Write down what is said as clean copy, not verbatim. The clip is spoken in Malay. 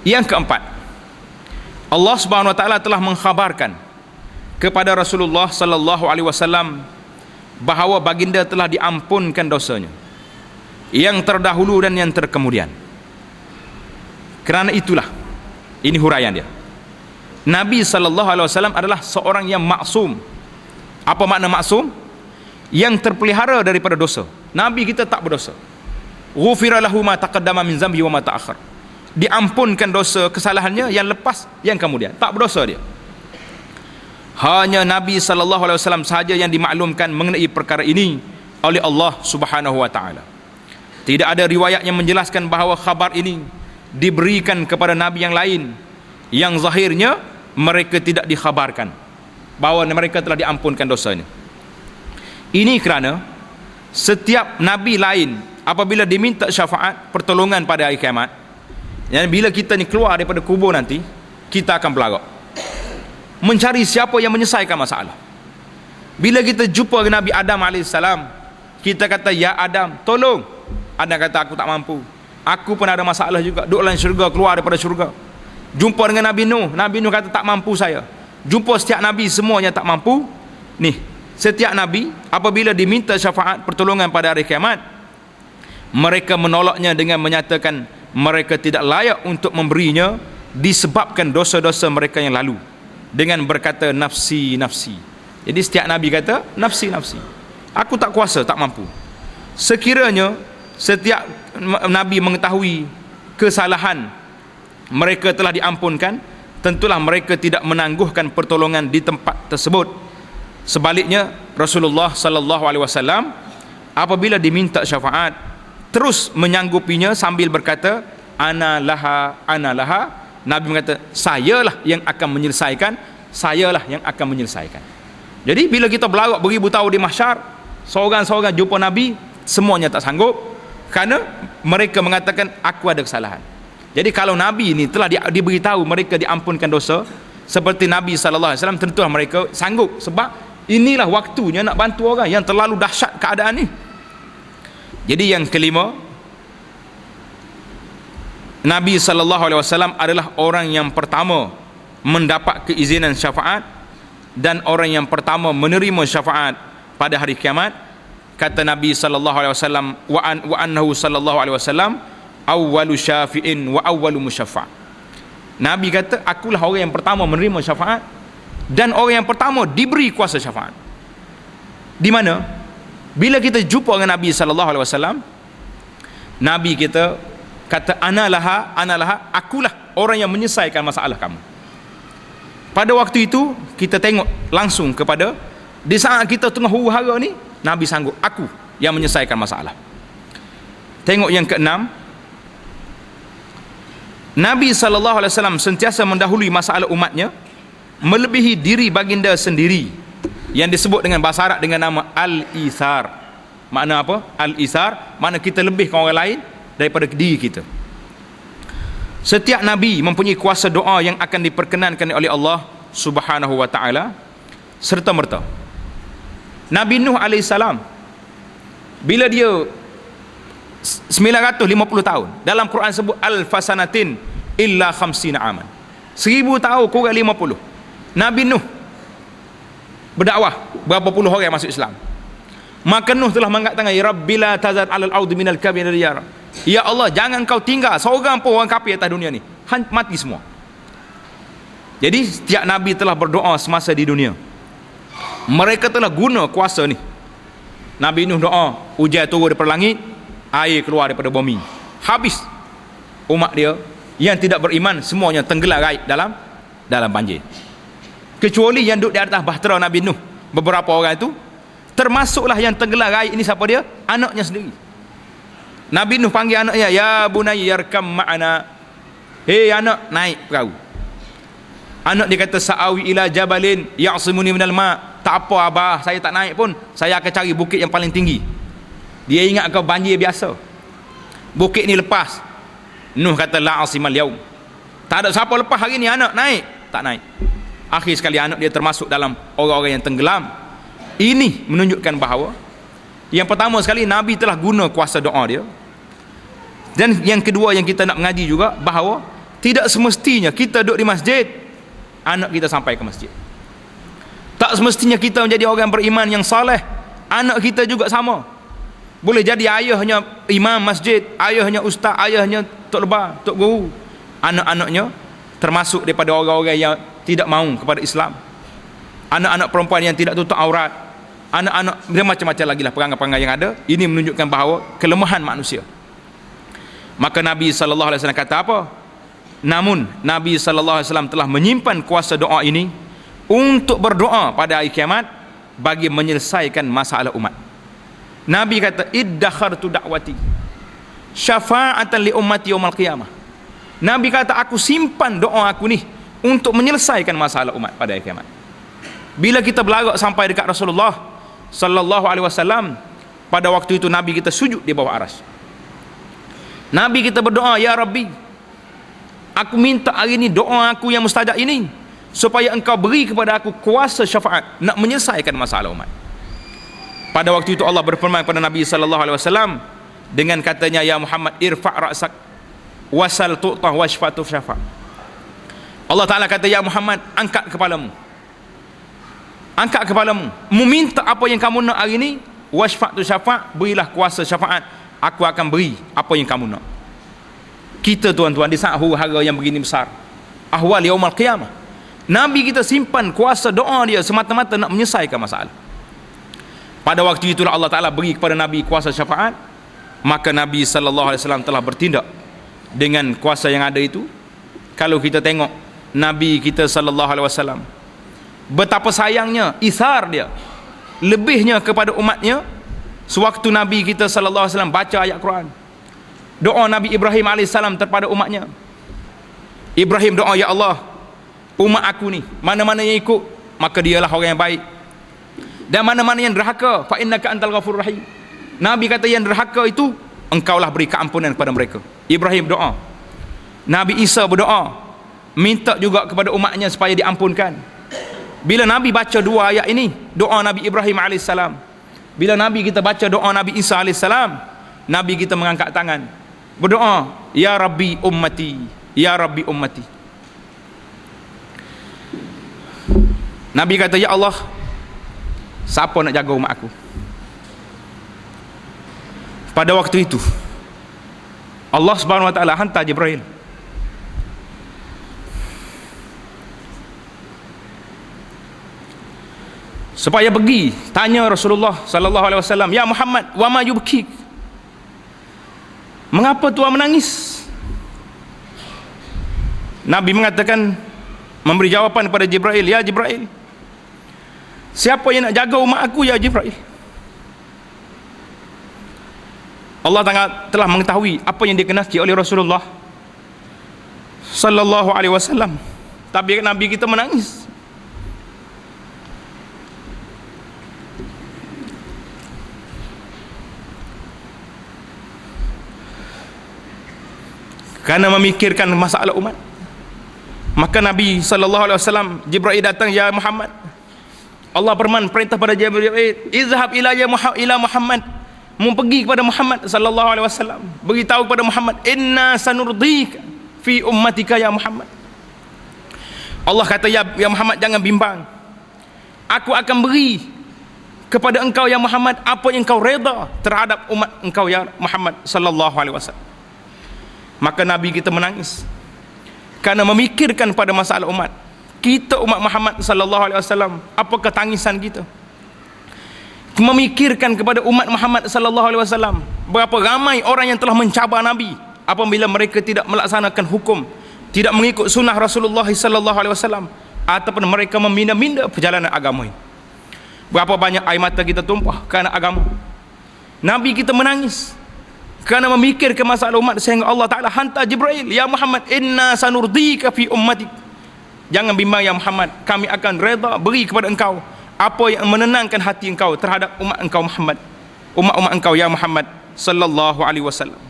Yang keempat, Allah Subhanahu wa taala telah mengkhabarkan kepada Rasulullah sallallahu alaihi wasallam bahawa baginda telah diampunkan dosanya yang terdahulu dan yang terkemudian. Kerana itulah, ini huraian dia, Nabi sallallahu alaihi wasallam adalah seorang yang maksum. Apa makna maksum? Yang terpelihara daripada dosa. Nabi kita tak berdosa. Ghufira lahu ma taqaddama min zambi wa ma ta'akhkhar. Diampunkan dosa kesalahannya yang lepas, yang kemudian. Tak berdosa dia. Hanya Nabi sallallahu alaihi wasallam sahaja yang dimaklumkan mengenai perkara ini oleh Allah Subhanahu wa taala. Tidak ada riwayat yang menjelaskan bahawa khabar ini diberikan kepada nabi yang lain yang zahirnya mereka tidak dikhabarkan bahawa mereka telah diampunkan dosanya. Ini kerana setiap nabi lain apabila diminta syafaat pertolongan pada hari kiamat, dan bila kita ni keluar daripada kubur nanti, kita akan berlagak mencari siapa yang menyelesaikan masalah. Bila kita jumpa Nabi Adam AS, kita kata, ya Adam, tolong. Adam kata, aku tak mampu, aku pun ada masalah juga, duduk dalam syurga, keluar daripada syurga. Jumpa dengan Nabi Nuh, Nabi Nuh kata, tak mampu saya. Jumpa setiap Nabi, semuanya tak mampu. Nih, setiap Nabi apabila diminta syafaat pertolongan pada hari kiamat, mereka menolaknya dengan menyatakan mereka tidak layak untuk memberinya disebabkan dosa-dosa mereka yang lalu, dengan berkata nafsi, nafsi. Jadi setiap Nabi kata nafsi, nafsi, aku tak kuasa, tak mampu. Sekiranya setiap Nabi mengetahui kesalahan mereka telah diampunkan, tentulah mereka tidak menangguhkan pertolongan di tempat tersebut. Sebaliknya, Rasulullah sallallahu alaihi wasallam apabila diminta syafaat terus menyanggupinya sambil berkata, ana laha, ana laha. Nabi mengata, sayalah yang akan menyelesaikan, sayalah yang akan menyelesaikan. Jadi bila kita berlagak beribu tahun di mahsyar, seorang-seorang jumpa Nabi, semuanya tak sanggup, kerana mereka mengatakan aku ada kesalahan. Jadi kalau Nabi ini telah diberitahu mereka diampunkan dosa seperti Nabi SAW, tentulah mereka sanggup, sebab inilah waktunya nak bantu orang yang terlalu dahsyat keadaan ni. Jadi yang kelima, Nabi SAW adalah orang yang pertama mendapat keizinan syafaat dan orang yang pertama menerima syafaat pada hari kiamat. Kata Nabi SAW, wa annahu SAW awwalu syafi'in wa awwalu musyaffa'. Nabi kata, akulah orang yang pertama menerima syafaat dan orang yang pertama diberi kuasa syafaat. Di mana? Bila kita jumpa dengan Nabi SAW, Nabi kita kata, ana laha, akulah orang yang menyelesaikan masalah kamu. Pada waktu itu kita tengok langsung kepada, di saat kita tengah huru-hara ni, Nabi sanggup, aku yang menyelesaikan masalah. Tengok yang keenam, Nabi SAW sentiasa mendahului masalah umatnya melebihi diri baginda sendiri, yang disebut dengan bahasa Arab dengan nama al-ithar. Makna apa? Al-ithar makna kita lebihkan orang lain daripada diri kita. Setiap Nabi mempunyai kuasa doa yang akan diperkenankan oleh Allah Subhanahu wa ta'ala serta merta. Nabi Nuh AS, bila dia 950 tahun, dalam Quran sebut al-fasanatin illa khamsina aman, 1000 tahun kurang 50. Nabi Nuh berdakwah, berapa puluh orang masuk Islam. Maka Nuh telah mengangkat tangan, ya Rabbi la tazad alal audi minal kabir ya Rabb, ya Allah jangan kau tinggal seorang pun orang kafir atas dunia ni, mati semua. Jadi setiap Nabi telah berdoa semasa di dunia, mereka telah guna kuasa ni. Nabi Nuh doa, hujan turun daripada langit, air keluar daripada bumi, habis umat dia yang tidak beriman semuanya tenggelam raib dalam banjir, kecuali yang duduk di atas bahtera Nabi Nuh. Beberapa orang itu, termasuklah yang tenggelam raib ini, siapa dia? Anaknya sendiri. Nabi Nuh panggil anaknya, ya bunayya yarkam ma'ana, hei anak, naik perahu. Anak dia kata, sa'awi ila jabalin ya'simuni minal ma', tak apa abah, saya tak naik pun, saya akan cari bukit yang paling tinggi. Dia ingat kau banjir biasa, bukit ni lepas. Nuh kata, la asimal yaum, tak ada siapa lepas hari ni. Anak naik, tak naik. Akhir sekali anak dia termasuk dalam orang-orang yang tenggelam. Ini menunjukkan bahawa yang pertama sekali Nabi telah guna kuasa doa dia, dan yang kedua yang kita nak mengaji juga bahawa tidak semestinya kita duduk di masjid, anak kita sampai ke masjid. Tak semestinya kita menjadi orang beriman yang saleh, anak kita juga sama. Boleh jadi ayahnya imam masjid, ayahnya ustaz, ayahnya tok lebah, tok guru, anak-anaknya termasuk daripada orang-orang yang tidak mahu kepada Islam. Anak-anak perempuan yang tidak tutup aurat, anak-anak dia macam-macam lagi lah perangai-perangai yang ada. Ini menunjukkan bahawa kelemahan manusia. Maka Nabi SAW kata apa? Namun Nabi SAW telah menyimpan kuasa doa ini untuk berdoa pada hari kiamat bagi menyelesaikan masalah umat. Nabi kata, iddakhartu da'wati syafa'atan li ummati yaumal qiyamah. Nabi kata, aku simpan doa aku ni untuk menyelesaikan masalah umat pada hari kiamat. Bila kita berlarak sampai dekat Rasulullah sallallahu alaihi wasallam, pada waktu itu Nabi kita sujud di bawah aras. Nabi kita berdoa, ya Rabbi, aku minta hari ini doa aku yang mustajab ini supaya engkau beri kepada aku kuasa syafaat nak menyelesaikan masalah umat. Pada waktu itu Allah berfirman kepada Nabi sallallahu alaihi wasallam dengan katanya, ya Muhammad, irfa' ra'sak wasal tu'tah washfatu syafa'. Allah Ta'ala kata, ya Muhammad, angkat kepalamu, angkat kepalamu, meminta apa yang kamu nak hari ini, washfatu syafa', berilah kuasa syafaat, aku akan beri apa yang kamu nak. Kita tuan-tuan di saat huru-hara yang begini besar, ahwal yaumul qiyamah, Nabi kita simpan kuasa doa dia semata-mata nak menyelesaikan masalah. Pada waktu itulah Allah Ta'ala beri kepada Nabi kuasa syafaat. Maka Nabi SAW telah bertindak dengan kuasa yang ada itu. Kalau kita tengok Nabi kita SAW, betapa sayangnya, isar dia, lebihnya kepada umatnya. Sewaktu Nabi kita SAW baca ayat Quran, doa Nabi Ibrahim AS terhadap umatnya. Ibrahim doa, ya Allah, umat aku ni mana-mana yang ikut maka dialah orang yang baik, dan mana-mana yang derhaka fa innaka antal ghafurur rahim. Nabi kata yang derhaka itu engkaulah beri keampunan kepada mereka. Ibrahim doa. Nabi Isa berdoa minta juga kepada umatnya supaya diampunkan. Bila Nabi baca dua ayat ini, doa Nabi Ibrahim AS, bila Nabi kita baca doa Nabi Isa AS, Nabi kita mengangkat tangan berdoa, ya Rabbi ummati, ya Rabbi ummati. Nabi kata, ya Allah, siapa nak jaga umat aku? Pada waktu itu Allah Subhanahu wa taala hantar Jibril. Supaya pergi tanya Rasulullah sallallahu alaihi wasallam, ya Muhammad, wa ma yubkik? Mengapa tuan menangis? Nabi mengatakan, memberi jawapan kepada Jibril, ya Jibril, siapa yang nak jaga umat aku, ya Jibril? Allah telah mengetahui apa yang dikehendaki oleh Rasulullah sallallahu alaihi wasallam, tapi Nabi kita menangis. Karena memikirkan masalah umat. Maka Nabi sallallahu alaihi wasallam, Jibril datang, ya Muhammad, Allah berfirman, perintah pada Jibril, izhab ila Muhammad, mau pergi kepada Muhammad sallallahu alaihi wasallam, beritahu kepada Muhammad, inna sanurdika fi ummatika ya Muhammad. Allah kata, ya Muhammad, jangan bimbang, aku akan beri kepada engkau ya Muhammad apa yang engkau reda terhadap umat engkau ya Muhammad sallallahu alaihi wasallam. Maka Nabi kita menangis karena memikirkan pada masalah umat. Kita umat Muhammad sallallahu alaihi wasallam, apakah tangisan kita? Memikirkan kepada umat Muhammad sallallahu alaihi wasallam, berapa ramai orang yang telah mencabar Nabi apabila mereka tidak melaksanakan hukum, tidak mengikut sunnah Rasulullah sallallahu alaihi wasallam, ataupun mereka meminda-minda perjalanan agama ini. Berapa banyak air mata kita tumpah kerana agama. Nabi kita menangis kerana memikirkan masalah umat, sehingga Allah Ta'ala hantar Jibril, ya Muhammad, inna sanurdika fi ummatik, jangan bimbang ya Muhammad, kami akan reda beri kepada engkau apa yang menenangkan hati engkau terhadap umat engkau Muhammad, umat-umat engkau ya Muhammad sallallahu alaihi wasallam.